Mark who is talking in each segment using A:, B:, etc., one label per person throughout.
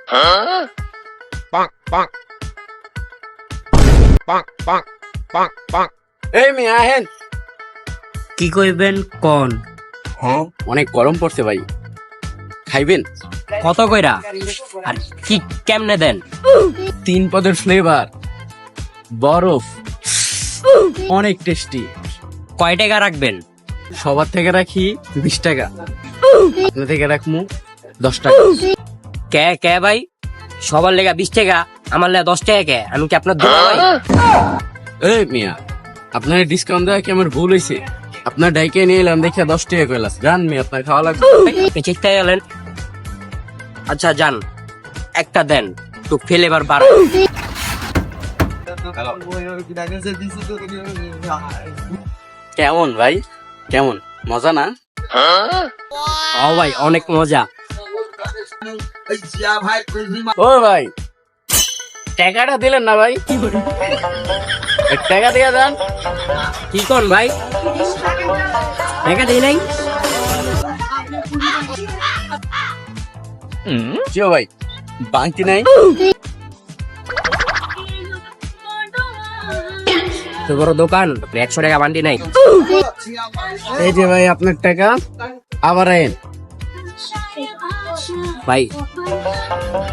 A: এই মেয়ে আহেন।
B: কি কইবেন কোন?
A: অনেক গরম পড়ছে ভাই, খাইবেন?
B: কত কইরা? আর কি কেমনে দেন?
A: 3 পদের ফ্লেভার, বরফ, অনেক টেস্টি।
B: কয় টাকা রাখবেন?
A: সবার থেকে রাখি 20 টাকা, আপনার থেকে রাখমু 10 টাকা।
B: কে কে ভাই? সবার লেগা 20 টাকা, আমার লেগা 10 টাকা কে? আমি কি আপনার দোয়া ভাই?
A: এই মিয়া, আপনার ডিসকাউন্ট দেওয়া কি আমার ভুল হয়েছে? আপনার ডাইকে নিয়ে এলাম দেখে 10 টাকা কইলাস। জান মিয়া, আপনার খাওয়া লাগবে।
B: আপনি চেষ্টা গেলেন। আচ্ছা যান, একটা দেন, তো ফ্লেভার বাড়ান।
A: কেমন ভাই, কেমন মজা না?
B: ও ভাই অনেক মজা।
A: ও ভাই, টাকাটা দিলেন না ভাই? টাকা দিয়ে দেন।
B: কি কোন ভাই? টাকা দেই নাই?
A: জিও ভাই, বাংতি নাই?
B: তো বড় দোকান, 100 টাকা বান্ডি নাই?
A: এই যে ভাই আপনার টাকা, আবার আইন।
B: ভাই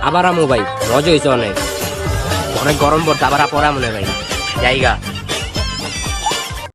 B: আবার আমু ভাই, মজা হয়েছে অনেক। অনেক গরম পড়ছে, আবার পরে আমু ভাই জায়গা।